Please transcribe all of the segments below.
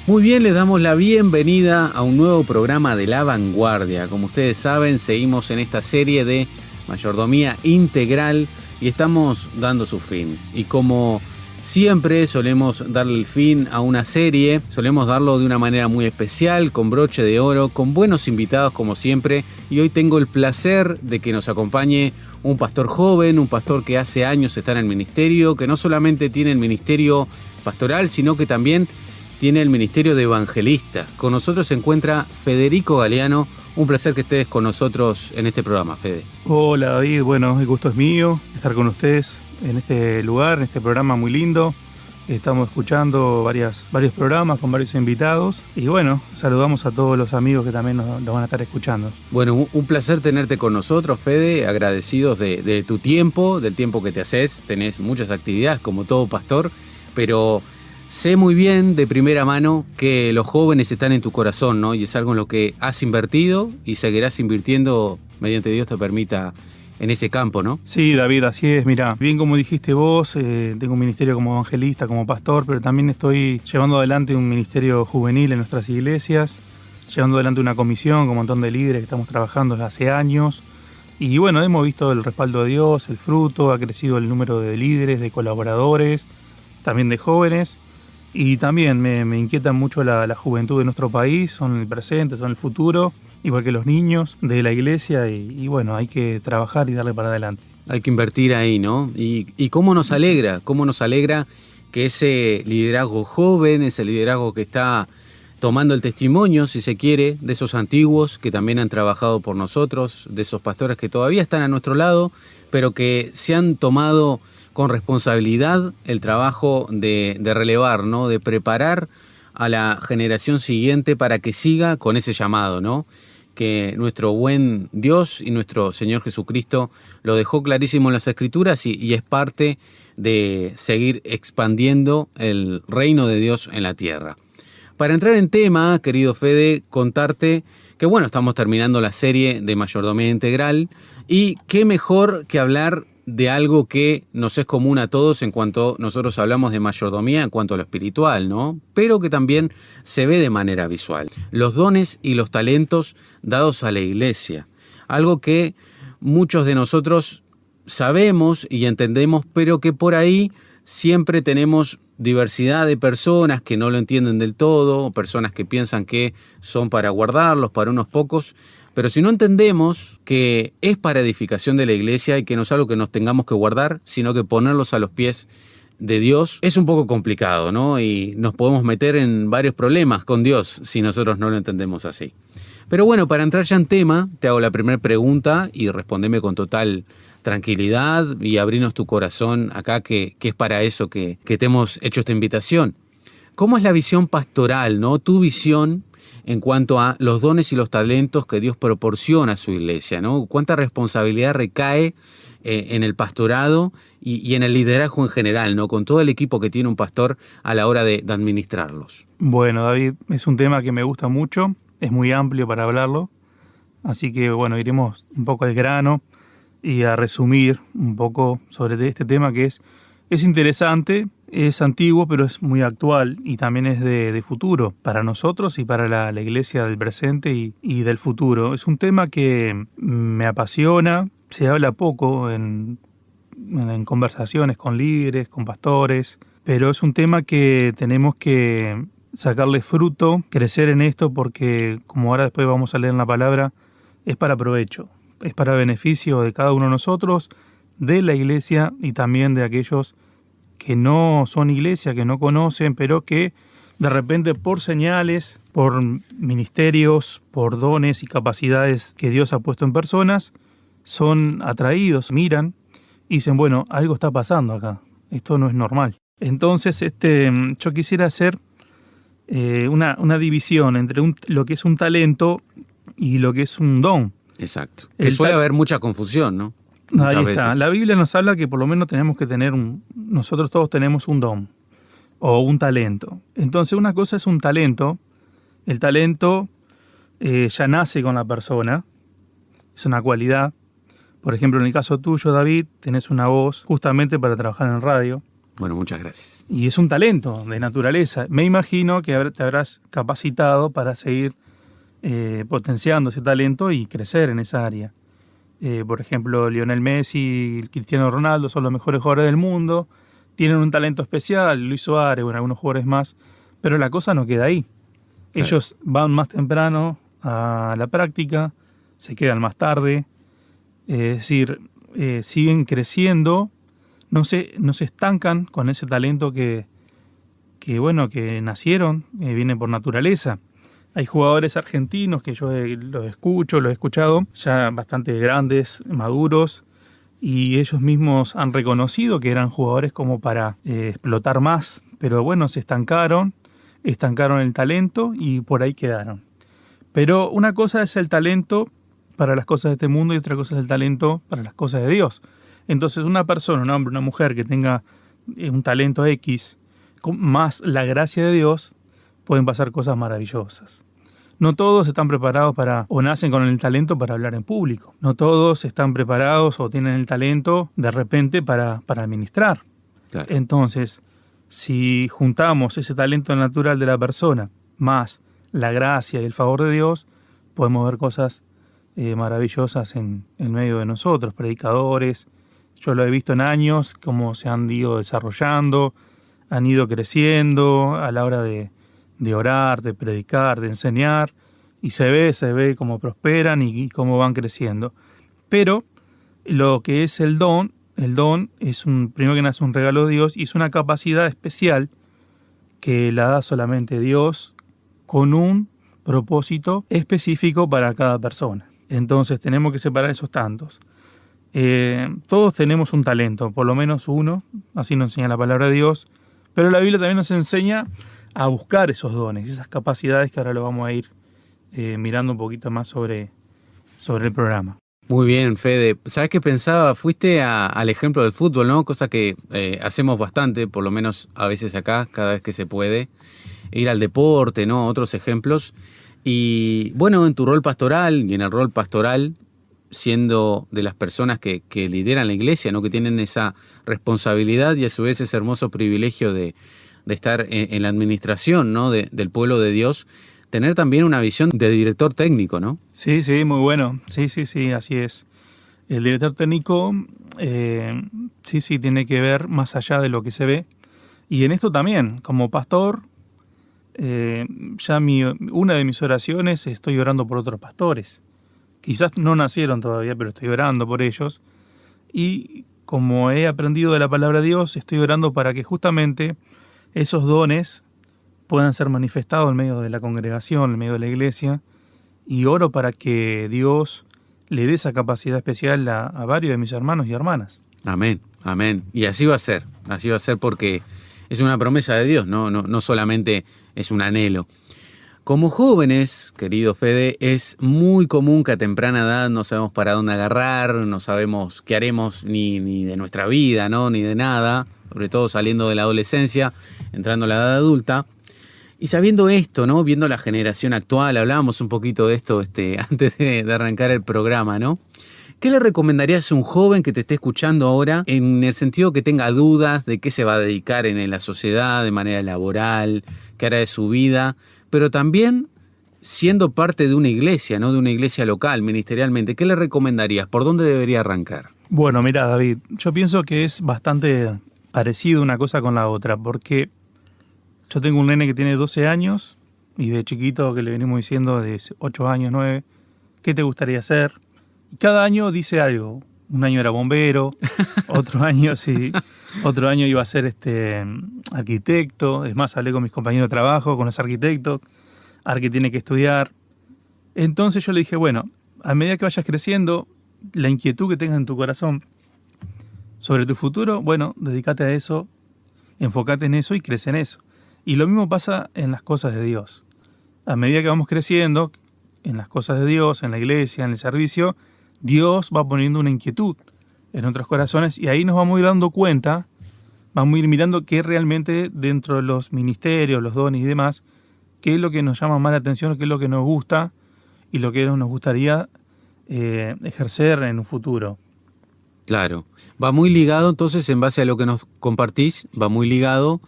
Muy bien, les damos la bienvenida a un nuevo programa de La Vanguardia. Como ustedes saben, seguimos en esta serie de mayordomía integral y estamos dando su fin. Y como siempre solemos darle el fin a una serie, solemos darlo de una manera muy especial, con broche de oro, con buenos invitados como siempre. Y hoy tengo el placer de que nos acompañe un pastor joven, un pastor que hace años está en el ministerio, que no solamente tiene el ministerio pastoral, sino que también tiene el ministerio de evangelista. Con nosotros se encuentra Federico Galeano. Un placer que estés con nosotros en este programa, Fede. Hola David, bueno, el gusto es mío estar con ustedes en este lugar, en este programa muy lindo. Estamos escuchando varios programas con varios invitados y bueno, saludamos a todos los amigos que también nos van a estar escuchando. Bueno, un placer tenerte con nosotros, Fede, agradecidos de tu tiempo, del tiempo que te haces. Tenés muchas actividades como todo pastor, pero sé muy bien de primera mano que los jóvenes están en tu corazón, ¿no? Y es algo en lo que has invertido y seguirás invirtiendo mediante Dios te permita en ese campo, ¿no? Sí, David, así es. Mira, bien como dijiste vos, tengo un ministerio como evangelista, como pastor, pero también estoy llevando adelante un ministerio juvenil en nuestras iglesias, llevando adelante una comisión con un montón de líderes que estamos trabajando desde hace años. Y bueno, hemos visto el respaldo de Dios, el fruto, ha crecido el número de líderes, de colaboradores, también de jóvenes. Y también me inquieta mucho la juventud de nuestro país, son el presente, son el futuro, igual que los niños de la iglesia y bueno, hay que trabajar y darle para adelante. Hay que invertir ahí, ¿no? Y cómo nos alegra que ese liderazgo joven, ese liderazgo que está tomando el testimonio, si se quiere, de esos antiguos que también han trabajado por nosotros, de esos pastores que todavía están a nuestro lado, pero que se han tomado con responsabilidad el trabajo de relevar, ¿no? De preparar a la generación siguiente para que siga con ese llamado, ¿no? Que nuestro buen Dios y nuestro Señor Jesucristo lo dejó clarísimo en las Escrituras y es parte de seguir expandiendo el reino de Dios en la tierra. Para entrar en tema, querido Fede, contarte que bueno, estamos terminando la serie de mayordomía integral y qué mejor que hablar de algo que nos es común a todos en cuanto nosotros hablamos de mayordomía en cuanto a lo espiritual, ¿no? Pero que también se ve de manera visual. Los dones y los talentos dados a la iglesia. Algo que muchos de nosotros sabemos y entendemos, pero que por ahí siempre tenemos diversidad de personas que no lo entienden del todo, personas que piensan que son para guardarlos, para unos pocos. Pero si no entendemos que es para edificación de la iglesia y que no es algo que nos tengamos que guardar, sino que ponerlos a los pies de Dios, es un poco complicado, ¿no? Y nos podemos meter en varios problemas con Dios si nosotros no lo entendemos así. Pero bueno, para entrar ya en tema, te hago la primera pregunta y respondeme con total tranquilidad y abrirnos tu corazón acá, que es para eso que te hemos hecho esta invitación. ¿Cómo es la visión pastoral, ¿no? Tu visión en cuanto a los dones y los talentos que Dios proporciona a su iglesia, ¿no? ¿Cuánta responsabilidad recae en el pastorado y en el liderazgo en general, ¿no? Con todo el equipo que tiene un pastor a la hora de administrarlos. Bueno, David, es un tema que me gusta mucho, es muy amplio para hablarlo, así que bueno, iremos un poco al grano y a resumir un poco sobre este tema que es interesante. Es antiguo, pero es muy actual y también es de futuro para nosotros y para la iglesia del presente y del futuro. Es un tema que me apasiona, se habla poco en conversaciones con líderes, con pastores, pero es un tema que tenemos que sacarle fruto, crecer en esto porque, como ahora después vamos a leer en la palabra, es para provecho, es para beneficio de cada uno de nosotros, de la iglesia y también de aquellos que no son iglesia, que no conocen, pero que de repente por señales, por ministerios, por dones y capacidades que Dios ha puesto en personas, son atraídos, miran y dicen, bueno, algo está pasando acá, esto no es normal. Entonces yo quisiera hacer una división entre lo que es un talento y lo que es un don. Exacto. Que suele haber mucha confusión, ¿no? Ahí está. La Biblia nos habla que por lo menos tenemos que tener nosotros todos tenemos un don o un talento. Entonces una cosa es un talento. El talento ya nace con la persona, es una cualidad. Por ejemplo, en el caso tuyo, David, tenés una voz justamente para trabajar en radio. Bueno, muchas gracias. Y es un talento de naturaleza. Me imagino que te habrás capacitado para seguir potenciando ese talento y crecer en esa área. Por ejemplo, Lionel Messi y Cristiano Ronaldo son los mejores jugadores del mundo, tienen un talento especial, Luis Suárez, bueno, algunos jugadores más, pero la cosa no queda ahí. Claro. Ellos van más temprano a la práctica, se quedan más tarde, es decir, siguen creciendo, no se estancan con ese talento que nacieron, viene por naturaleza. Hay jugadores argentinos que yo los he escuchado, ya bastante grandes, maduros, y ellos mismos han reconocido que eran jugadores como para explotar más, pero bueno, se estancaron el talento y por ahí quedaron. Pero una cosa es el talento para las cosas de este mundo y otra cosa es el talento para las cosas de Dios. Entonces una persona, un hombre, una mujer que tenga un talento X, más la gracia de Dios, pueden pasar cosas maravillosas. No todos están preparados o nacen con el talento para hablar en público. No todos están preparados o tienen el talento de repente para administrar. Claro. Entonces, si juntamos ese talento natural de la persona más la gracia y el favor de Dios, podemos ver cosas maravillosas en medio de nosotros, predicadores. Yo lo he visto en años, cómo se han ido desarrollando, han ido creciendo a la hora de orar, de predicar, de enseñar, y se ve cómo prosperan y cómo van creciendo. Pero lo que es el don es primero que nada es un regalo de Dios y es una capacidad especial que la da solamente Dios con un propósito específico para cada persona. Entonces tenemos que separar esos tantos. Todos tenemos un talento, por lo menos uno, así nos enseña la palabra de Dios, pero la Biblia también nos enseña a buscar esos dones, esas capacidades que ahora lo vamos a ir mirando un poquito más sobre el programa. Muy bien, Fede. ¿Sabes qué pensaba? Fuiste al ejemplo del fútbol, ¿no? Cosa que hacemos bastante, por lo menos a veces acá, cada vez que se puede. Ir al deporte, ¿no? Otros ejemplos. Y bueno, en tu rol pastoral y en el rol pastoral, siendo de las personas que lideran la iglesia, ¿no? Que tienen esa responsabilidad y a su vez ese hermoso privilegio de estar en la administración, ¿no? del pueblo de Dios, tener también una visión de director técnico, ¿no? Sí, muy bueno. Sí, así es. El director técnico, tiene que ver más allá de lo que se ve. Y en esto también, como pastor, una de mis oraciones, estoy orando por otros pastores. Quizás no nacieron todavía, pero estoy orando por ellos. Y como he aprendido de la palabra de Dios, estoy orando para que justamente esos dones puedan ser manifestados en medio de la congregación, en medio de la iglesia, y oro para que Dios le dé esa capacidad especial a varios de mis hermanos y hermanas. Amén, amén. Y así va a ser porque es una promesa de Dios, no solamente es un anhelo. Como jóvenes, querido Fede, es muy común que a temprana edad no sabemos para dónde agarrar, no sabemos qué haremos ni de nuestra vida, ¿no? Ni de nada, sobre todo saliendo de la adolescencia, entrando a la edad adulta. Y sabiendo esto, ¿no? Viendo la generación actual, hablábamos un poquito de esto antes de arrancar el programa, ¿no? ¿Qué le recomendarías a un joven que te esté escuchando ahora en el sentido que tenga dudas de qué se va a dedicar en la sociedad, de manera laboral, qué hará de su vida, pero también siendo parte de una iglesia, ¿no? De una iglesia local, ministerialmente? ¿Qué le recomendarías? ¿Por dónde debería arrancar? Bueno, mira, David, yo pienso que es bastante parecido una cosa con la otra, porque yo tengo un nene que tiene 12 años y de chiquito que le venimos diciendo de 8 años, 9, ¿qué te gustaría hacer? Y cada año dice algo. Un año era bombero, otro año iba a ser arquitecto. Es más, hablé con mis compañeros de trabajo, con los arquitectos, que tiene que estudiar. Entonces yo le dije, bueno, a medida que vayas creciendo, la inquietud que tengas en tu corazón sobre tu futuro, bueno, dedícate a eso, enfócate en eso y crece en eso. Y lo mismo pasa en las cosas de Dios. A medida que vamos creciendo en las cosas de Dios, en la iglesia, en el servicio, Dios va poniendo una inquietud en nuestros corazones y ahí nos vamos a ir dando cuenta, vamos a ir mirando qué realmente dentro de los ministerios, los dones y demás, qué es lo que nos llama más la atención, qué es lo que nos gusta y lo que nos gustaría ejercer en un futuro. Claro. Va muy ligado, entonces, en base a lo que nos compartís, va muy ligado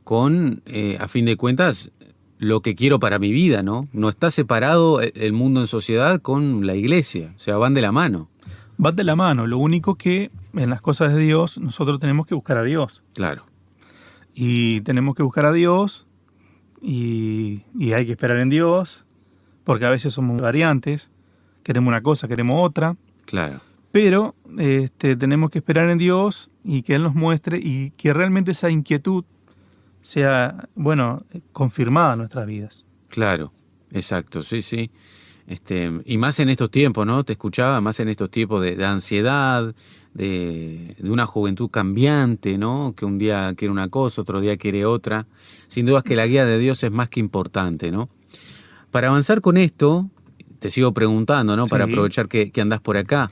con, a fin de cuentas, lo que quiero para mi vida, ¿no? No está separado el mundo en sociedad con la iglesia, o sea, van de la mano. Van de la mano, lo único que en las cosas de Dios nosotros tenemos que buscar a Dios. Claro, Y tenemos que buscar a Dios y hay que esperar en Dios, porque a veces somos variantes, queremos una cosa, queremos otra, claro, pero tenemos que esperar en Dios y que Él nos muestre y que realmente esa inquietud sea, bueno, confirmada en nuestras vidas. claro, exacto, sí, sí. Y más en estos tiempos, ¿no? Te escuchaba, más en estos tiempos de ansiedad, de una juventud cambiante, ¿no? Que un día quiere una cosa, otro día quiere otra. Sin duda es que la guía de Dios es más que importante, ¿no? Para avanzar con esto, te sigo preguntando, ¿no? Para Sí. aprovechar que andás por acá.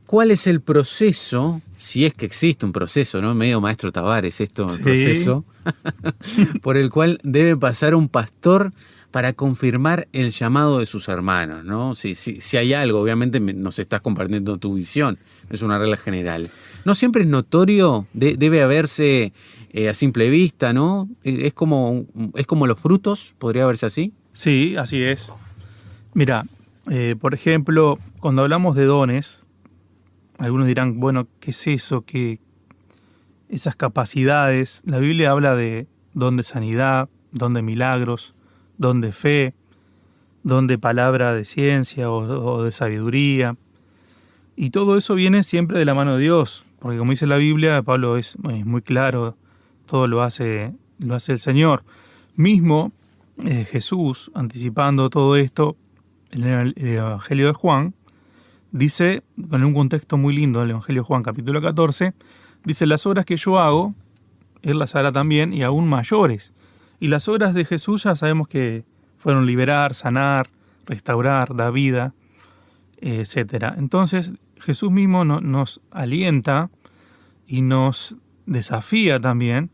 ¿Cuál es el proceso, si es que existe un proceso, ¿no? Medio maestro Tavares esto, el Sí. proceso, por el cual debe pasar un pastor para confirmar el llamado de sus hermanos, ¿no? Si hay algo, obviamente nos estás compartiendo tu visión, es una regla general. No siempre es notorio, debe haberse a simple vista, ¿no? Es como los frutos, podría verse así. Sí, así es. Mira, por ejemplo, cuando hablamos de dones, algunos dirán, bueno, ¿qué es eso? ¿Qué esas capacidades? La Biblia habla de don de sanidad, don de milagros, don de fe, don de palabra de ciencia o de sabiduría. Y todo eso viene siempre de la mano de Dios, porque como dice la Biblia, Pablo es muy claro, todo lo hace el Señor. Mismo Jesús, anticipando todo esto, en el Evangelio de Juan, dice, en un contexto muy lindo, el Evangelio de Juan capítulo 14, dice, las obras que yo hago, Él las hará también y aún mayores. Y las obras de Jesús ya sabemos que fueron liberar, sanar, restaurar, dar vida, etc. Entonces Jesús mismo nos alienta y nos desafía también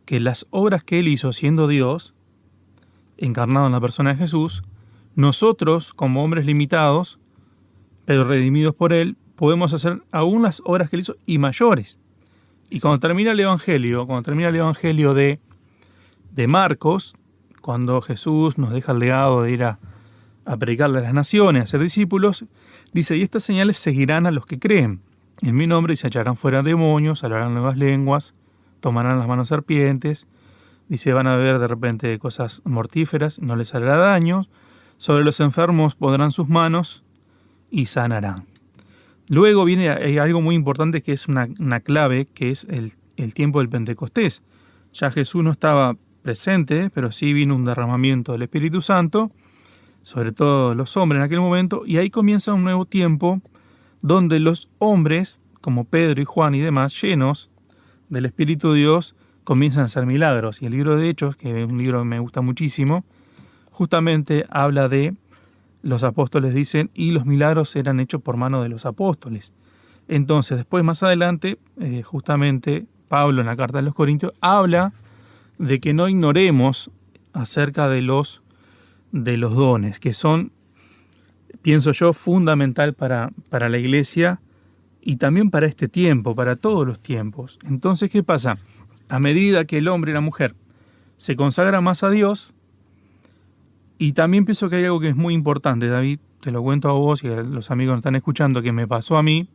que las obras que Él hizo siendo Dios, encarnado en la persona de Jesús, nosotros como hombres limitados, pero redimidos por Él, podemos hacer aún las obras que Él hizo y mayores. Y cuando termina el Evangelio, de Marcos, cuando Jesús nos deja el legado de ir a predicarle a las naciones, a ser discípulos, dice, y estas señales seguirán a los que creen. En mi nombre se echarán fuera demonios, hablarán nuevas lenguas, tomarán las manos serpientes, dice, van a ver de repente cosas mortíferas, no les hará daño, sobre los enfermos podrán sus manos y sanarán. Luego viene algo muy importante que es una clave, que es el tiempo del Pentecostés. Ya Jesús no estaba presente, pero sí vino un derramamiento del Espíritu Santo, sobre todo los hombres en aquel momento, y ahí comienza un nuevo tiempo donde los hombres, como Pedro y Juan y demás, llenos del Espíritu de Dios, comienzan a hacer milagros. Y el libro de Hechos, que es un libro que me gusta muchísimo, justamente habla de, los apóstoles dicen, y los milagros eran hechos por mano de los apóstoles. Entonces, después, más adelante, justamente Pablo en la carta de los Corintios habla de que no ignoremos acerca de los dones, que son, pienso yo, fundamental para la iglesia y también para este tiempo, para todos los tiempos. Entonces, ¿qué pasa? A medida que el hombre y la mujer se consagra más a Dios, y también pienso que hay algo que es muy importante, David, te lo cuento a vos y a los amigos que están escuchando, que me pasó a mí,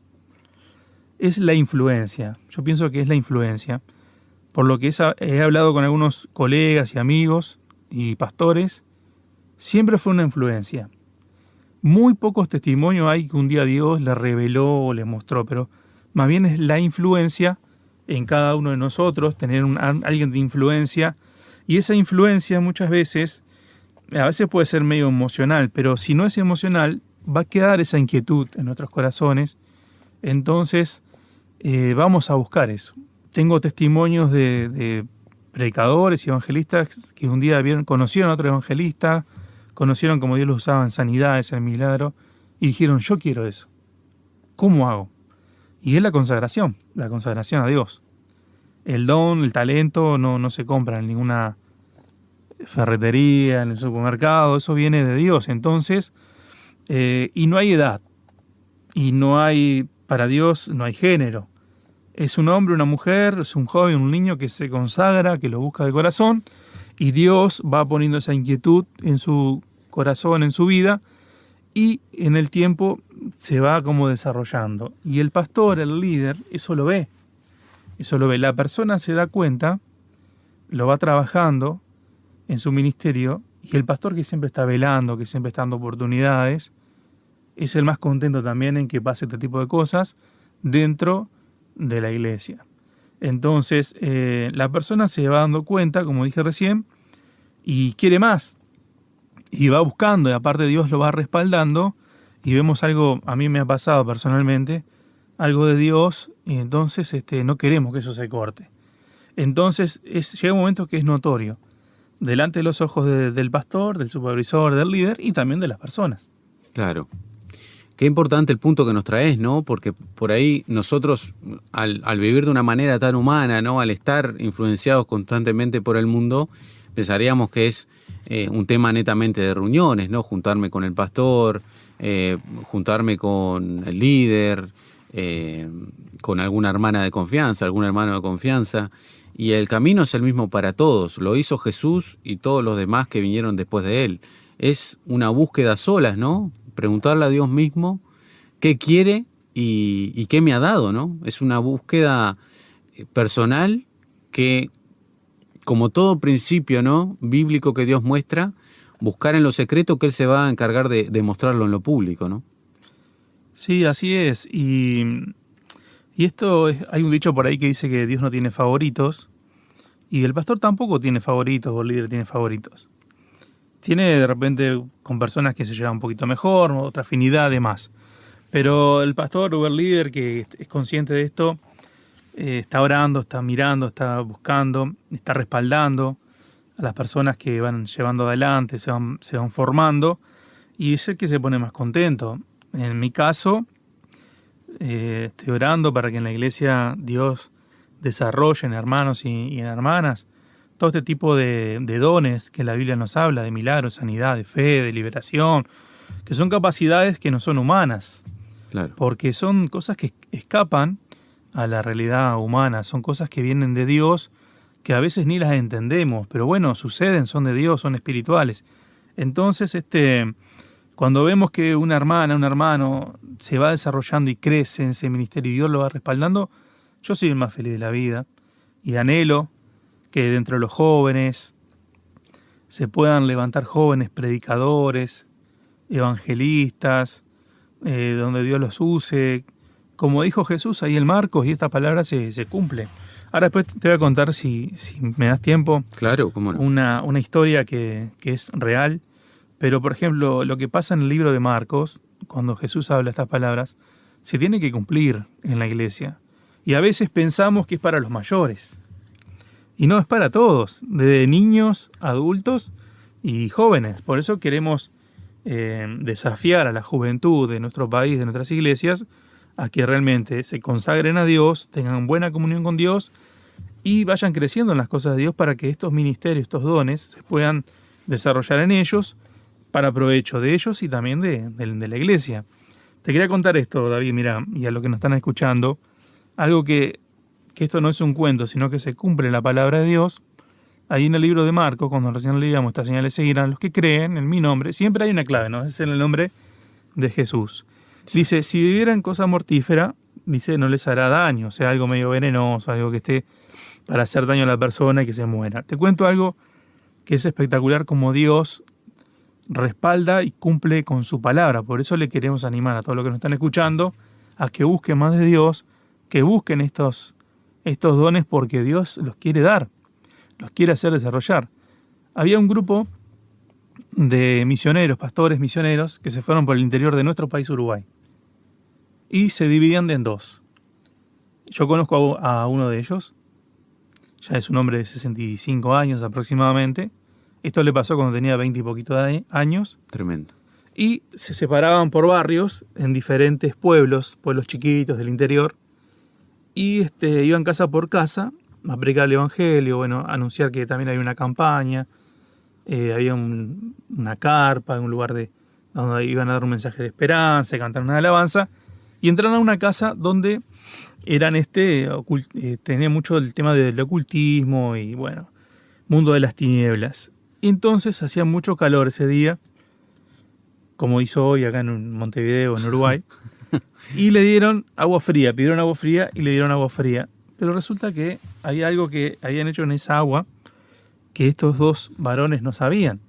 es la influencia. Yo pienso que es la influencia. Por lo que he hablado con algunos colegas y amigos y pastores, siempre fue una influencia. Muy pocos testimonios hay que un día Dios le reveló o le mostró, pero más bien es la influencia en cada uno de nosotros, tener alguien de influencia, y esa influencia muchas veces, a veces puede ser medio emocional, pero si no es emocional, va a quedar esa inquietud en nuestros corazones. Entonces, vamos a buscar eso. Tengo testimonios de predicadores y evangelistas que un día conocieron a otro evangelista, conocieron cómo Dios los usaba en sanidades, en milagro, y dijeron, yo quiero eso. ¿Cómo hago? Y es la consagración a Dios. El don, el talento no se compra en ninguna ferretería, en el supermercado, eso viene de Dios. Entonces, y no hay edad, y no hay para Dios no hay género. Es un hombre, una mujer, es un joven, un niño que se consagra, que lo busca de corazón, y Dios va poniendo esa inquietud en su corazón, en su vida, y en el tiempo se va como desarrollando. Y el pastor, el líder, eso lo ve. Eso lo ve. La persona se da cuenta, lo va trabajando en su ministerio, y el pastor, que siempre está velando, que siempre está dando oportunidades, es el más contento también en que pase este tipo de cosas dentro de la iglesia. Entonces, la persona se va dando cuenta, como dije recién, y quiere más. Y va buscando, y aparte Dios lo va respaldando, y vemos algo, a mí me ha pasado personalmente, algo de Dios, y entonces no queremos que eso se corte. Entonces llega un momento que es notorio, delante de los ojos del pastor, del supervisor, del líder, y también de las personas. Claro. Qué importante el punto que nos traes, ¿no? Porque por ahí nosotros, al vivir de una manera tan humana, ¿no? Al estar influenciados constantemente por el mundo, pensaríamos que es un tema netamente de reuniones, ¿no? Juntarme con el pastor, juntarme con el líder, con alguna hermana de confianza, algún hermano de confianza. Y el camino es el mismo para todos. Lo hizo Jesús y todos los demás que vinieron después de él. Es una búsqueda a solas, ¿no? Preguntarle a Dios mismo qué quiere y qué me ha dado, ¿no? Es una búsqueda personal que, como todo principio, ¿no? Bíblico que Dios muestra, buscar en lo secreto que Él se va a encargar de mostrarlo en lo público, ¿no? Sí, así es. Y hay un dicho por ahí que dice que Dios no tiene favoritos, y el pastor tampoco tiene favoritos, o el líder tiene favoritos. Tiene de repente con personas que se llevan un poquito mejor, otra afinidad, demás. Pero el pastor o el líder que es consciente de esto, está orando, está mirando, está buscando, está respaldando a las personas que van llevando adelante, se van formando, y es el que se pone más contento. En mi caso, estoy orando para que en la iglesia Dios desarrolle en hermanos y en hermanas todo este tipo de dones que la Biblia nos habla, de milagros, sanidad, de fe, de liberación, que son capacidades que no son humanas, Claro. porque son cosas que escapan a la realidad humana, son cosas que vienen de Dios, que a veces ni las entendemos, pero bueno, suceden, son de Dios, son espirituales. Entonces, cuando vemos que una hermana, un hermano se va desarrollando y crece en ese ministerio y Dios lo va respaldando, yo soy el más feliz de la vida y anhelo que dentro de los jóvenes se puedan levantar jóvenes predicadores, evangelistas, donde Dios los use. Como dijo Jesús ahí en Marcos, y esta palabra se cumple. Ahora después te voy a contar, si me das tiempo, Claro, cómo no. una historia que es real. Pero, por ejemplo, lo que pasa en el libro de Marcos, cuando Jesús habla estas palabras, se tiene que cumplir en la iglesia. Y a veces pensamos que es para los mayores. Y no, es para todos, desde niños, adultos y jóvenes. Por eso queremos desafiar a la juventud de nuestro país, de nuestras iglesias, a que realmente se consagren a Dios, tengan buena comunión con Dios y vayan creciendo en las cosas de Dios para que estos ministerios, estos dones, se puedan desarrollar en ellos para provecho de ellos y también de la iglesia. Te quería contar esto, David, mira, y a los que nos están escuchando, algo que esto no es un cuento, sino que se cumple en la palabra de Dios. Ahí en el libro de Marcos, cuando recién leíamos, estas señales seguirán los que creen en mi nombre. Siempre hay una clave, ¿no? Es en el nombre de Jesús. Sí. Dice, si vivieran cosa mortífera, dice, no les hará daño, o sea, algo medio venenoso, algo que esté para hacer daño a la persona y que se muera. Te cuento algo que es espectacular, como Dios respalda y cumple con su palabra. Por eso le queremos animar a todos los que nos están escuchando a que busquen más de Dios, que busquen estos dones, porque Dios los quiere dar, los quiere hacer desarrollar. Había un grupo de misioneros, pastores misioneros, que se fueron por el interior de nuestro país, Uruguay, y se dividían en dos. Yo conozco a uno de ellos, ya es un hombre de 65 años aproximadamente. Esto le pasó cuando tenía 20 y poquito de años. Tremendo. Y se separaban por barrios en diferentes pueblos chiquitos del interior, y iban casa por casa a predicar el evangelio, bueno, a anunciar que también había una campaña, había una carpa, un lugar donde iban a dar un mensaje de esperanza, cantar una alabanza, Y entraron a una casa donde eran tenía mucho el tema del ocultismo y bueno, mundo de las tinieblas. Y entonces hacía mucho calor ese día, como hizo hoy acá en Montevideo, en Uruguay, y le dieron agua fría, pidieron agua fría y le dieron agua fría. Pero resulta que había algo que habían hecho en esa agua que estos dos varones no sabían.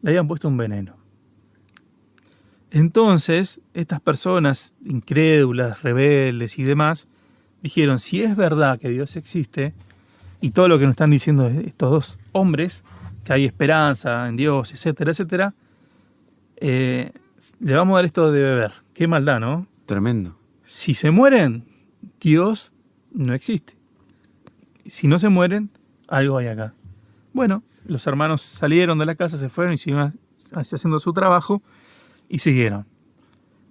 Le habían puesto un veneno. Entonces, estas personas incrédulas, rebeldes y demás, dijeron, si es verdad que Dios existe, y todo lo que nos están diciendo estos dos hombres, que hay esperanza en Dios, etcétera, etcétera, le vamos a dar esto de beber. Qué maldad, ¿no? Tremendo. Si se mueren, Dios no existe. Si no se mueren, algo hay acá. Bueno, los hermanos salieron de la casa, se fueron y siguieron haciendo su trabajo y siguieron.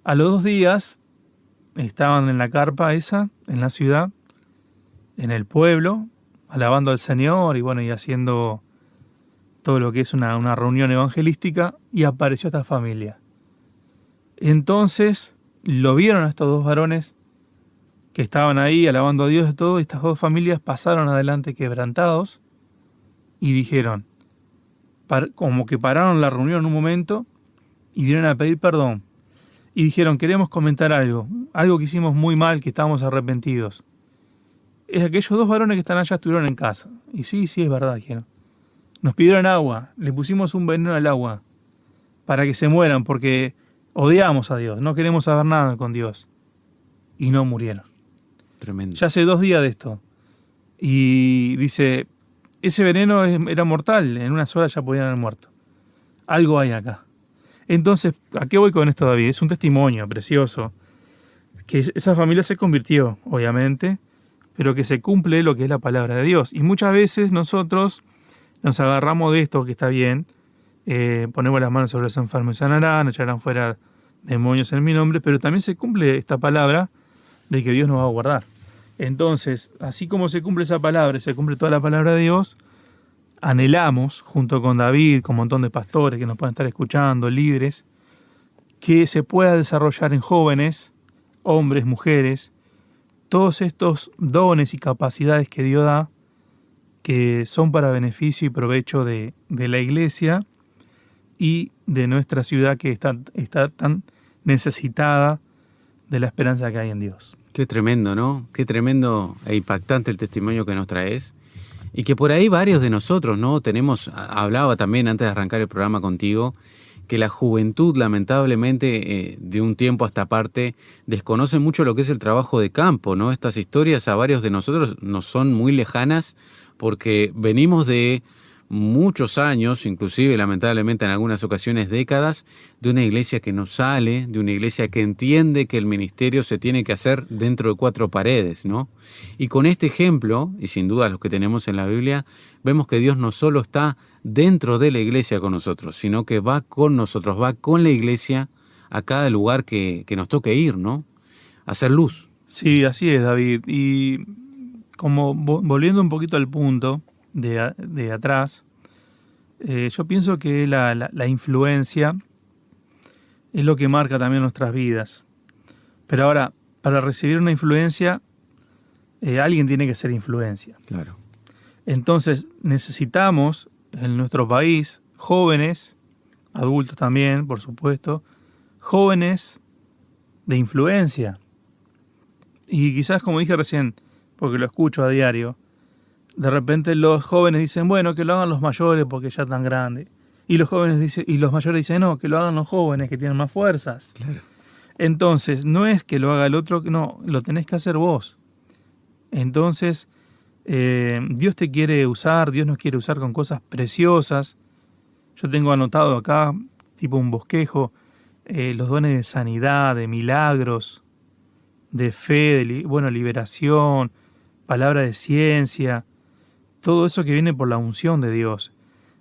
A los 2 días estaban en la carpa esa, en la ciudad, en el pueblo, alabando al Señor y bueno, y haciendo todo lo que es una reunión evangelística, y apareció esta familia. Entonces lo vieron a estos dos varones que estaban ahí alabando a Dios y todo, y estas dos familias pasaron adelante quebrantados y dijeron, como que pararon la reunión en un momento y vinieron a pedir perdón. Y dijeron, queremos comentar algo que hicimos muy mal, que estábamos arrepentidos. Es aquellos dos varones que están allá estuvieron en casa. Y sí, es verdad, dijeron. Nos pidieron agua, le pusimos un veneno al agua para que se mueran porque odiamos a Dios, no queremos saber nada con Dios. Y no murieron. Tremendo. Ya hace 2 días de esto. Y dice, ese veneno era mortal, en una sola ya podían haber muerto. Algo hay acá. Entonces, ¿a qué voy con esto, David? Es un testimonio precioso. Que esa familia se convirtió, obviamente, pero que se cumple lo que es la palabra de Dios. Y muchas veces nosotros nos agarramos de esto que está bien, ponemos las manos sobre los enfermos y sanarán, echarán fuera demonios en mi nombre, pero también se cumple esta palabra de que Dios nos va a guardar. Entonces, así como se cumple esa palabra y se cumple toda la palabra de Dios, anhelamos, junto con David, con un montón de pastores que nos pueden estar escuchando, líderes, que se pueda desarrollar en jóvenes, hombres, mujeres, todos estos dones y capacidades que Dios da, que son para beneficio y provecho de la iglesia y de nuestra ciudad que está tan necesitada de la esperanza que hay en Dios. Qué tremendo, ¿no? Qué tremendo e impactante el testimonio que nos traes. Y que por ahí varios de nosotros, ¿no? Hablaba también antes de arrancar el programa contigo, que la juventud lamentablemente de un tiempo a esta parte desconoce mucho lo que es el trabajo de campo, ¿no? Estas historias a varios de nosotros nos son muy lejanas porque venimos de muchos años, inclusive lamentablemente en algunas ocasiones décadas, de una iglesia que no sale, de una iglesia que entiende que el ministerio se tiene que hacer dentro de 4 paredes, ¿no? Y con este ejemplo, y sin duda los que tenemos en la Biblia, vemos que Dios no solo está dentro de la iglesia con nosotros, sino que va con nosotros, va con la iglesia a cada lugar que nos toque ir, ¿no? A hacer luz. Sí, así es, David. Y como volviendo un poquito al punto de atrás, yo pienso que la influencia es lo que marca también nuestras vidas. Pero ahora, para recibir una influencia, alguien tiene que ser influencia. Claro. Entonces, necesitamos en nuestro país jóvenes, adultos también, por supuesto, jóvenes de influencia. Y quizás, como dije recién, porque lo escucho a diario, de repente los jóvenes dicen, bueno, que lo hagan los mayores porque ya están grandes. Y los mayores dicen, no, que lo hagan los jóvenes que tienen más fuerzas. Claro. Entonces, no es que lo haga el otro, no, lo tenés que hacer vos. Entonces, Dios te quiere usar, Dios nos quiere usar con cosas preciosas. Yo tengo anotado acá, tipo un bosquejo, los dones de sanidad, de milagros, de fe, de liberación, palabra de ciencia, todo eso que viene por la unción de Dios.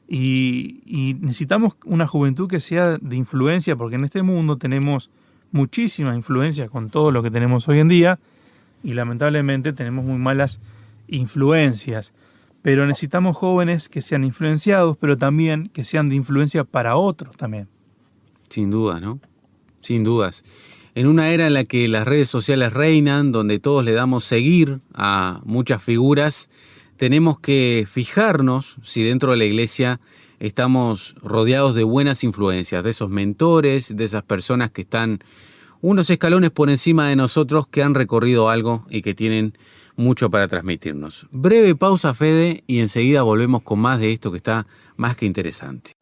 Y necesitamos una juventud que sea de influencia, porque en este mundo tenemos muchísima influencia con todo lo que tenemos hoy en día, y lamentablemente tenemos muy malas influencias. Pero necesitamos jóvenes que sean influenciados, pero también que sean de influencia para otros también. Sin duda, ¿no? Sin dudas. en una era en la que las redes sociales reinan, donde todos le damos seguir a muchas figuras, tenemos que fijarnos si dentro de la iglesia estamos rodeados de buenas influencias, de esos mentores, de esas personas que están unos escalones por encima de nosotros, que han recorrido algo y que tienen mucho para transmitirnos. Breve pausa, Fede, y enseguida volvemos con más de esto que está más que interesante.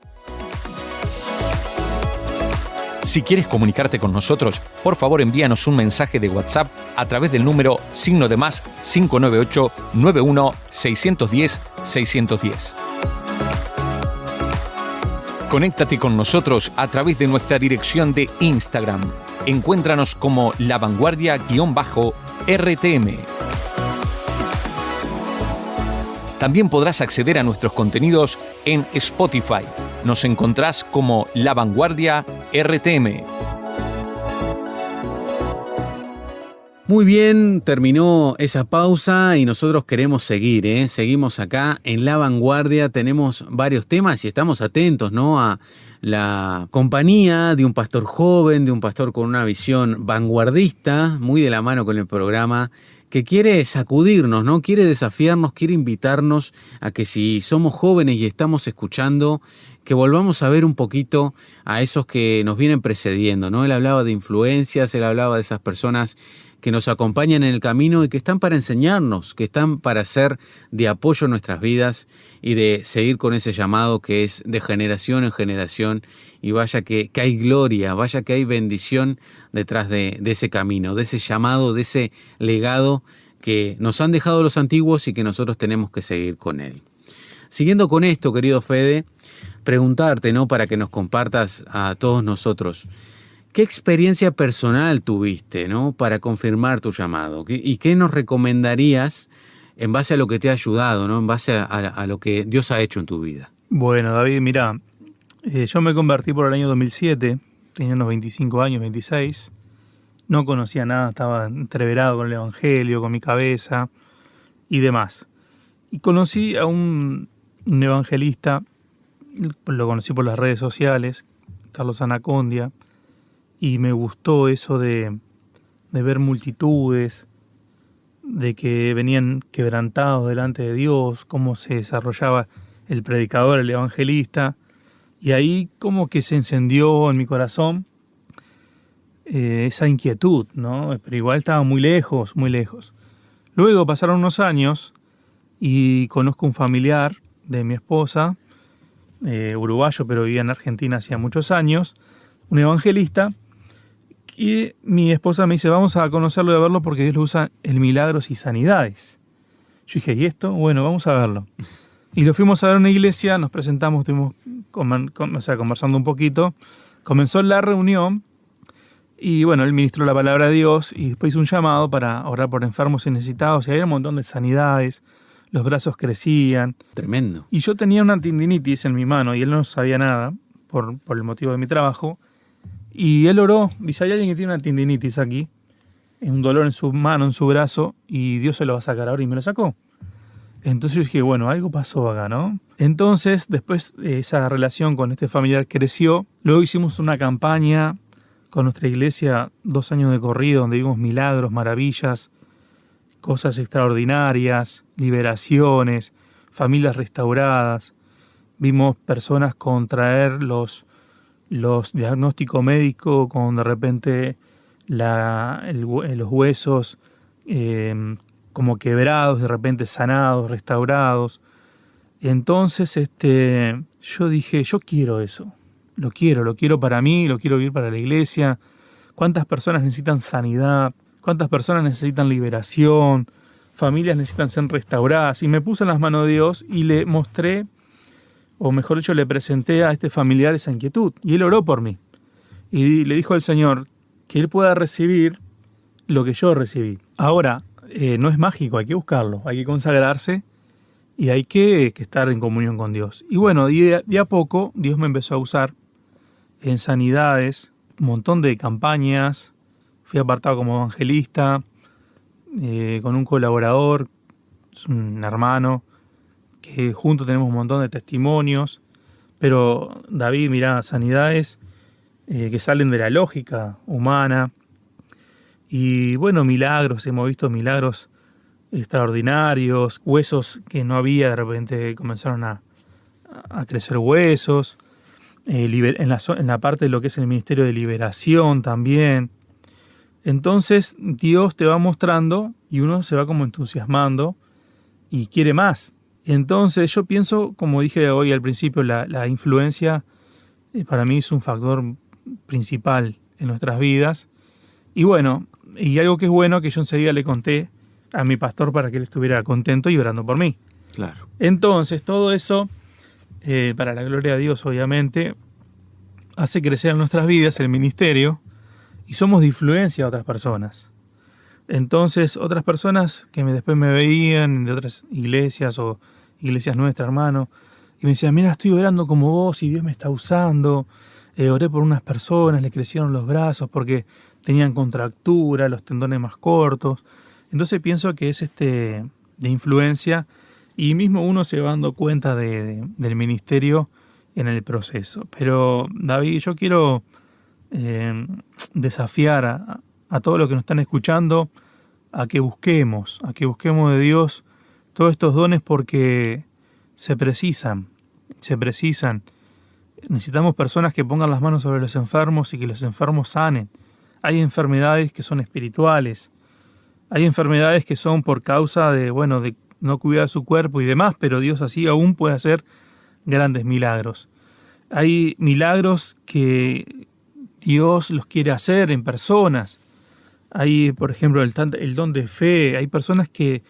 Si quieres comunicarte con nosotros, por favor envíanos un mensaje de WhatsApp a través del número +598 91 610 610. Conéctate con nosotros a través de nuestra dirección de Instagram. Encuéntranos como lavanguardia_RTM. También podrás acceder a nuestros contenidos en Spotify. Nos encontrás como La Vanguardia RTM. Muy bien, terminó esa pausa y nosotros queremos seguir, ¿eh? Seguimos acá en La Vanguardia, tenemos varios temas y estamos atentos, ¿no?, a la compañía de un pastor joven, de un pastor con una visión vanguardista, muy de la mano con el programa, que quiere sacudirnos, ¿no? Quiere desafiarnos, quiere invitarnos a que si somos jóvenes y estamos escuchando, que volvamos a ver un poquito a esos que nos vienen precediendo, ¿no? Él hablaba de influencias, él hablaba de esas personas que nos acompañan en el camino y que están para enseñarnos, que están para ser de apoyo en nuestras vidas y de seguir con ese llamado que es de generación en generación. Y vaya que hay gloria, vaya que hay bendición detrás de ese camino, de ese llamado, de ese legado que nos han dejado los antiguos y que nosotros tenemos que seguir con él. Siguiendo con esto, querido Fede, preguntarte, ¿no?, para que nos compartas a todos nosotros, ¿qué experiencia personal tuviste, ¿no?, para confirmar tu llamado? ¿Y qué nos recomendarías en base a lo que te ha ayudado, ¿no?, en base a lo que Dios ha hecho en tu vida? Bueno, David, mira, yo me convertí por el año 2007, tenía unos 25 años, 26, no conocía nada, estaba entreverado con el Evangelio, con mi cabeza y demás. Y conocí a un evangelista, lo conocí por las redes sociales, Carlos Anacondia, y me gustó eso de ver multitudes, de que venían quebrantados delante de Dios, cómo se desarrollaba el predicador, el evangelista, y ahí como que se encendió en mi corazón esa inquietud, ¿no? Pero igual estaba muy lejos, muy lejos. Luego pasaron unos años y conozco un familiar de mi esposa, uruguayo, pero vivía en Argentina hacía muchos años, un evangelista, y mi esposa me dice, vamos a conocerlo y a verlo porque Dios lo usa en milagros y sanidades. Yo dije, ¿y esto? Bueno, vamos a verlo. Y lo fuimos a ver en una iglesia, nos presentamos, estuvimos conversando un poquito. Comenzó la reunión y bueno, él ministró la palabra de Dios y después hizo un llamado para orar por enfermos y necesitados. Y había un montón de sanidades, los brazos crecían. Tremendo. Y yo tenía una tendinitis en mi mano y él no sabía nada por el motivo de mi trabajo. Y él oró, dice, hay alguien que tiene una tendinitis aquí, un dolor en su mano, en su brazo, y Dios se lo va a sacar ahora, y me lo sacó. Entonces yo dije, bueno, algo pasó acá, ¿no? Entonces, después esa relación con este familiar creció. Luego hicimos una campaña con nuestra iglesia, 2 años de corrido, donde vimos milagros, maravillas, cosas extraordinarias, liberaciones, familias restauradas. Vimos personas contraer los diagnósticos médicos con de repente los huesos como quebrados, de repente sanados, restaurados. Entonces yo dije, yo quiero eso, lo quiero para mí, lo quiero vivir para la iglesia. ¿Cuántas personas necesitan sanidad? ¿Cuántas personas necesitan liberación? Familias necesitan ser restauradas. Y me puse en las manos de Dios y le mostré, o mejor dicho, le presenté a este familiar esa inquietud. Y él oró por mí. Y le dijo al Señor que él pueda recibir lo que yo recibí. Ahora, no es mágico, hay que buscarlo, hay que consagrarse y hay que estar en comunión con Dios. Y bueno, de a poco Dios me empezó a usar en sanidades, un montón de campañas. Fui apartado como evangelista, con un colaborador, es un hermano, que juntos tenemos un montón de testimonios. Pero David, mirá, sanidades que salen de la lógica humana, Y bueno, milagros, hemos visto milagros extraordinarios, huesos que no había, de repente comenzaron a crecer huesos, en la parte de lo que es el ministerio de liberación también. Entonces Dios te va mostrando y uno se va como entusiasmando y quiere más. Entonces yo pienso, como dije hoy al principio, la influencia para mí es un factor principal en nuestras vidas. Y bueno, y algo que es bueno que yo enseguida le conté a mi pastor para que él estuviera contento y orando por mí. Claro. Entonces todo eso, para la gloria de Dios obviamente, hace crecer en nuestras vidas el ministerio y somos de influencia a otras personas. Entonces otras personas que después me veían de otras iglesias o iglesias nuestras, hermano, y me decían, mira, estoy orando como vos y Dios me está usando. Oré por unas personas, le crecieron los brazos porque tenían contractura, los tendones más cortos. Entonces pienso que es de influencia y mismo uno se va dando cuenta del ministerio en el proceso. Pero David, yo quiero desafiar a todos los que nos están escuchando a que busquemos de Dios todos estos dones porque se precisan. Necesitamos personas que pongan las manos sobre los enfermos y que los enfermos sanen. Hay enfermedades que son espirituales. Hay enfermedades que son por causa de no cuidar su cuerpo y demás, pero Dios así aún puede hacer grandes milagros. Hay milagros que Dios los quiere hacer en personas. Hay, por ejemplo, el don de fe. Hay personas que,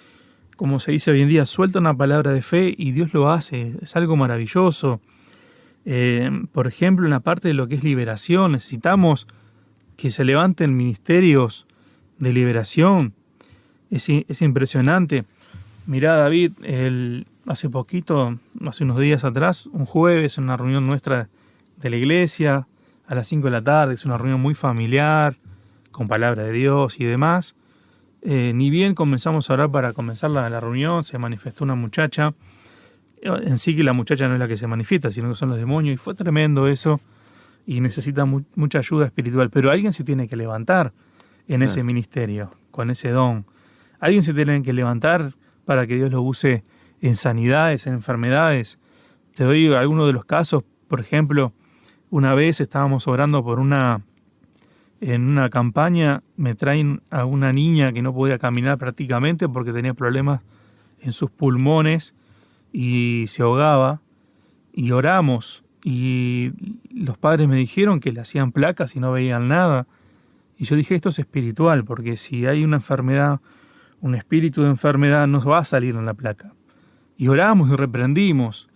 como se dice hoy en día, sueltan una palabra de fe y Dios lo hace. Es algo maravilloso. Por ejemplo, en la parte de lo que es liberación, necesitamos que se levanten ministerios de liberación. Es impresionante. Mirá, David, hace unos días atrás, un jueves, en una reunión nuestra de la iglesia, a las 5 de la tarde, es una reunión muy familiar, con palabra de Dios y demás. Ni bien comenzamos a orar para comenzar la reunión, se manifestó una muchacha. En sí que la muchacha no es la que se manifiesta, sino que son los demonios, y fue tremendo eso, y necesita mucha ayuda espiritual. Pero alguien se tiene que levantar en ese ministerio, con ese don. Alguien se tiene que levantar para que Dios lo use en sanidades, en enfermedades. Te doy algunos de los casos. Por ejemplo, una vez estábamos orando en una campaña, me traen a una niña que no podía caminar prácticamente porque tenía problemas en sus pulmones y se ahogaba, y oramos, y los padres me dijeron que le hacían placas y no veían nada, y yo dije, esto es espiritual, porque si hay una enfermedad, un espíritu de enfermedad, no va a salir en la placa. Y oramos y reprendimos,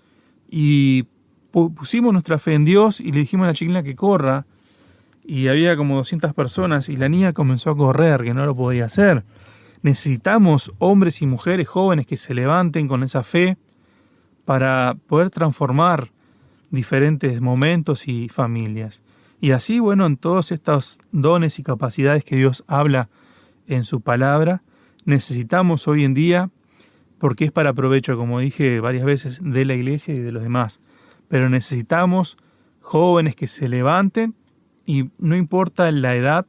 y pusimos nuestra fe en Dios, y le dijimos a la chiquilina que corra, y había como 200 personas, y la niña comenzó a correr, que no lo podía hacer. Necesitamos hombres y mujeres jóvenes que se levanten con esa fe, para poder transformar diferentes momentos y familias. Y así, en todos estos dones y capacidades que Dios habla en su palabra, necesitamos hoy en día, porque es para provecho, como dije varias veces, de la iglesia y de los demás. Pero necesitamos jóvenes que se levanten, y no importa la edad,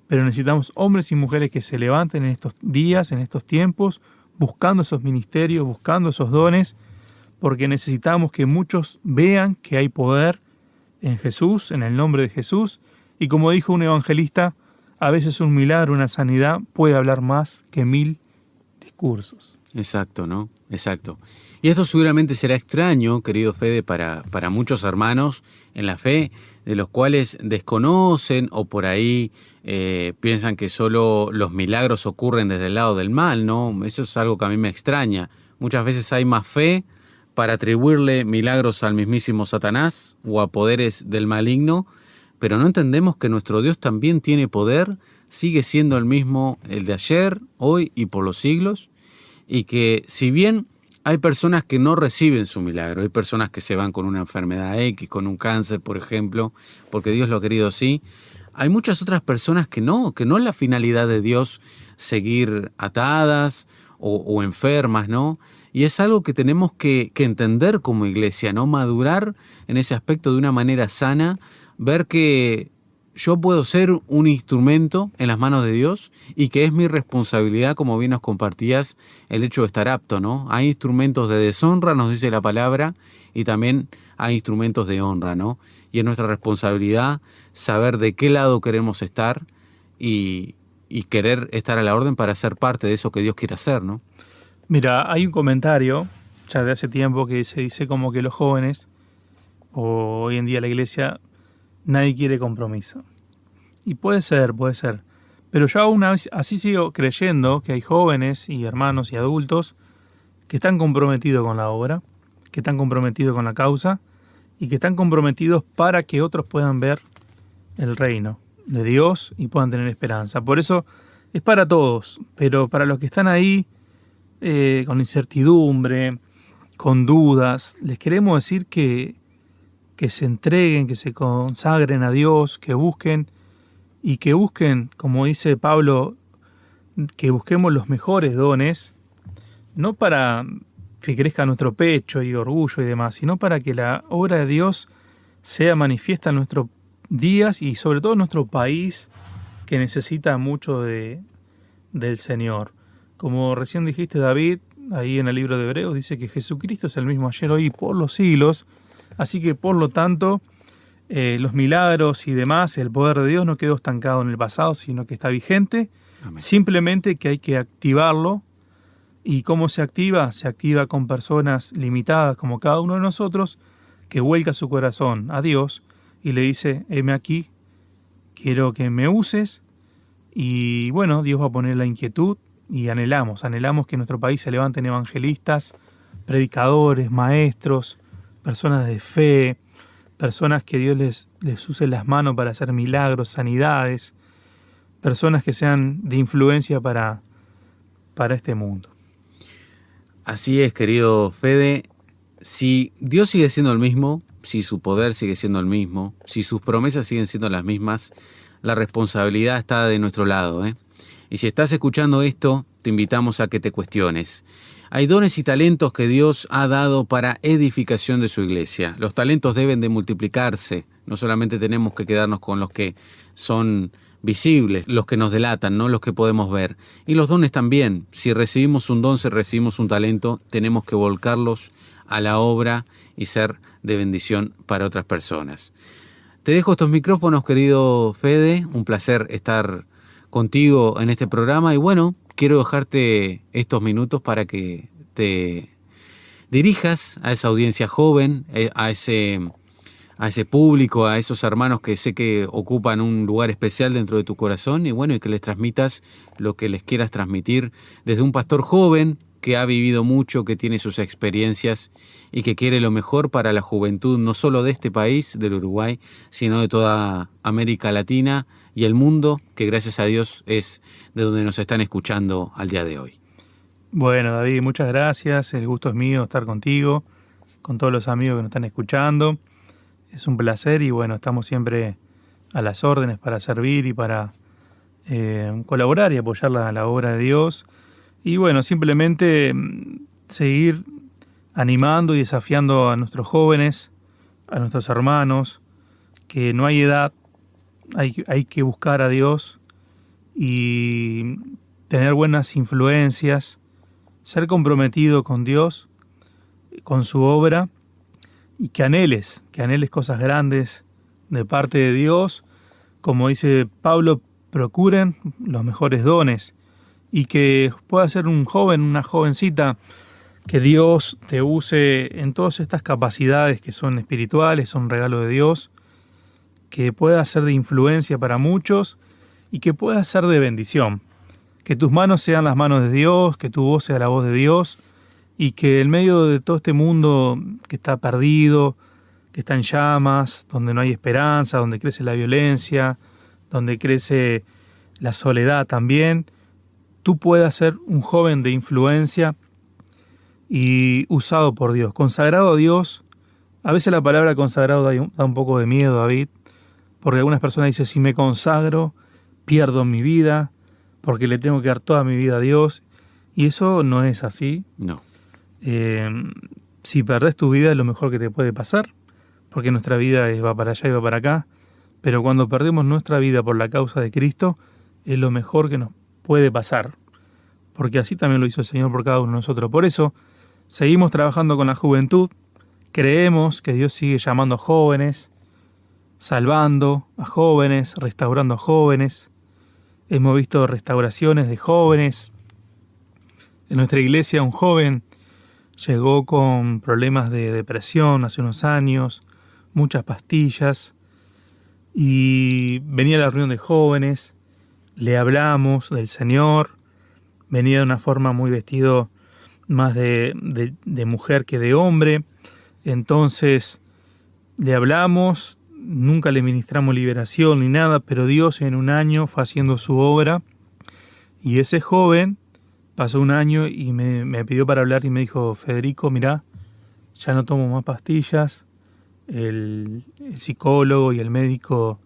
pero necesitamos hombres y mujeres que se levanten en estos días, en estos tiempos, buscando esos ministerios, buscando esos dones, porque necesitamos que muchos vean que hay poder en Jesús, en el nombre de Jesús, y como dijo un evangelista, a veces un milagro, una sanidad, puede hablar más que 1000 discursos. Exacto, ¿no? Exacto. Y esto seguramente será extraño, querido Fede, para muchos hermanos en la fe, de los cuales desconocen o por ahí piensan que solo los milagros ocurren desde el lado del mal, ¿no? Eso es algo que a mí me extraña. Muchas veces hay más fe para atribuirle milagros al mismísimo Satanás o a poderes del maligno, pero no entendemos que nuestro Dios también tiene poder, sigue siendo el mismo, el de ayer, hoy y por los siglos, y que si bien hay personas que no reciben su milagro, hay personas que se van con una enfermedad X, con un cáncer, por ejemplo, porque Dios lo ha querido así, hay muchas otras personas que no es la finalidad de Dios seguir atadas o enfermas, ¿no? Y es algo que tenemos que entender como iglesia, ¿no? Madurar en ese aspecto de una manera sana, ver que yo puedo ser un instrumento en las manos de Dios y que es mi responsabilidad, como bien nos compartías, el hecho de estar apto, ¿no? Hay instrumentos de deshonra, nos dice la palabra, y también hay instrumentos de honra, ¿no? Y es nuestra responsabilidad saber de qué lado queremos estar y querer estar a la orden para ser parte de eso que Dios quiere hacer, ¿no? Mira, hay un comentario ya de hace tiempo que se dice como que los jóvenes, o hoy en día la iglesia, nadie quiere compromiso. Y puede ser. Pero yo aún así sigo creyendo que hay jóvenes y hermanos y adultos que están comprometidos con la obra, que están comprometidos con la causa y que están comprometidos para que otros puedan ver el reino de Dios y puedan tener esperanza. Por eso es para todos, pero para los que están ahí con incertidumbre, con dudas, les queremos decir que se entreguen, que se consagren a Dios, que busquen, como dice Pablo, que busquemos los mejores dones, no para que crezca nuestro pecho y orgullo y demás, sino para que la obra de Dios sea manifiesta en nuestros días y sobre todo en nuestro país, que necesita mucho del Señor. Como recién dijiste, David, ahí en el libro de Hebreos, dice que Jesucristo es el mismo ayer, hoy y por los siglos. Así que, por lo tanto, los milagros y demás, el poder de Dios no quedó estancado en el pasado, sino que está vigente. Amén. Simplemente que hay que activarlo. ¿Y cómo se activa? Se activa con personas limitadas, como cada uno de nosotros, que vuelca su corazón a Dios y le dice, heme aquí, quiero que me uses. Y bueno, Dios va a poner la inquietud y anhelamos que en nuestro país se levanten evangelistas, predicadores, maestros, personas de fe, personas que Dios les use las manos para hacer milagros, sanidades, personas que sean de influencia para este mundo. Así es, querido Fede. Si Dios sigue siendo el mismo, si su poder sigue siendo el mismo, si sus promesas siguen siendo las mismas, la responsabilidad está de nuestro lado, ¿eh? Y si estás escuchando esto, te invitamos a que te cuestiones. Hay dones y talentos que Dios ha dado para edificación de su iglesia. Los talentos deben de multiplicarse. No solamente tenemos que quedarnos con los que son visibles, los que nos delatan, no los que podemos ver. Y los dones también. Si recibimos un don, si recibimos un talento, tenemos que volcarlos a la obra y ser de bendición para otras personas. Te dejo estos micrófonos, querido Fede. Un placer estar contigo en este programa. Y bueno, quiero dejarte estos minutos para que te dirijas a esa audiencia joven, a ese público, a esos hermanos que sé que ocupan un lugar especial dentro de tu corazón, y bueno, y que les transmitas lo que les quieras transmitir desde un pastor joven que ha vivido mucho, que tiene sus experiencias y que quiere lo mejor para la juventud, no solo de este país, del Uruguay, sino de toda América Latina y el mundo, que gracias a Dios es de donde nos están escuchando al día de hoy. Bueno, David, muchas gracias. El gusto es mío estar contigo, con todos los amigos que nos están escuchando. Es un placer y bueno, estamos siempre a las órdenes para servir y para colaborar y apoyar la obra de Dios. Y bueno, simplemente seguir animando y desafiando a nuestros jóvenes, a nuestros hermanos, que no hay edad, hay que buscar a Dios y tener buenas influencias, ser comprometido con Dios, con su obra, y que anheles cosas grandes de parte de Dios. Como dice Pablo, procuren los mejores dones y que pueda ser un joven, una jovencita, que Dios te use en todas estas capacidades que son espirituales, son regalo de Dios, que pueda ser de influencia para muchos y que pueda ser de bendición. Que tus manos sean las manos de Dios, que tu voz sea la voz de Dios, y que en medio de todo este mundo que está perdido, que está en llamas, donde no hay esperanza, donde crece la violencia, donde crece la soledad también, tú puedas ser un joven de influencia y usado por Dios, consagrado a Dios. A veces la palabra consagrado da un poco de miedo, David, porque algunas personas dicen, si me consagro, pierdo mi vida, porque le tengo que dar toda mi vida a Dios, y eso no es así. No. Si perdés tu vida es lo mejor que te puede pasar, porque nuestra vida va para allá y va para acá, pero cuando perdemos nuestra vida por la causa de Cristo, es lo mejor que nos puede pasar, porque así también lo hizo el Señor por cada uno de nosotros. Por eso, seguimos trabajando con la juventud, creemos que Dios sigue llamando a jóvenes, salvando a jóvenes, restaurando a jóvenes. Hemos visto restauraciones de jóvenes. En nuestra iglesia un joven llegó con problemas de depresión hace unos años, muchas pastillas, y venía a la reunión de jóvenes, le hablamos del Señor, venía de una forma muy vestido más de mujer que de hombre, entonces le hablamos, nunca le ministramos liberación ni nada, pero Dios en un año fue haciendo su obra, y ese joven pasó un año y me pidió para hablar y me dijo: Federico, mirá, ya no tomo más pastillas, el psicólogo y el médico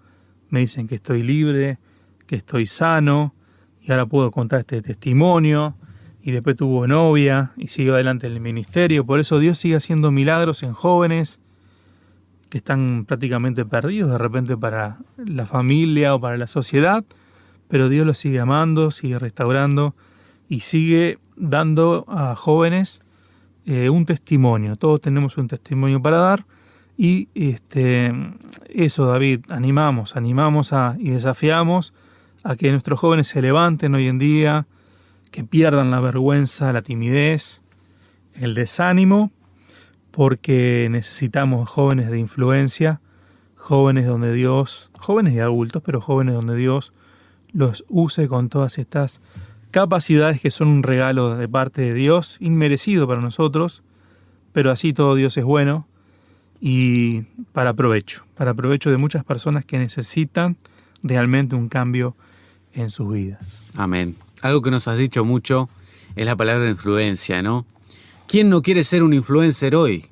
me dicen que estoy libre, que estoy sano, y ahora puedo contar este testimonio. Y después tuvo novia y sigue adelante en el ministerio. Por eso Dios sigue haciendo milagros en jóvenes que están prácticamente perdidos de repente para la familia o para la sociedad, pero Dios los sigue amando, sigue restaurando y sigue dando a jóvenes un testimonio. Todos tenemos un testimonio para dar, y eso, David, animamos y desafiamos a que nuestros jóvenes se levanten hoy en día, que pierdan la vergüenza, la timidez, el desánimo, porque necesitamos jóvenes de influencia, jóvenes donde Dios, jóvenes y adultos, pero jóvenes donde Dios los use con todas estas capacidades que son un regalo de parte de Dios, inmerecido para nosotros, pero así todo Dios es bueno, y para provecho de muchas personas que necesitan realmente un cambio en sus vidas. Amén. Algo que nos has dicho mucho es la palabra influencia, ¿no? ¿Quién no quiere ser un influencer hoy?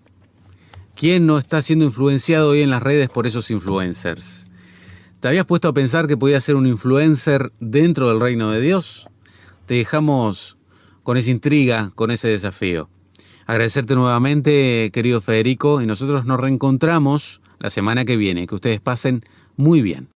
¿Quién no está siendo influenciado hoy en las redes por esos influencers? ¿Te habías puesto a pensar que podías ser un influencer dentro del reino de Dios? Te dejamos con esa intriga, con ese desafío. Agradecerte nuevamente, querido Federico, y nosotros nos reencontramos la semana que viene. Que ustedes pasen muy bien.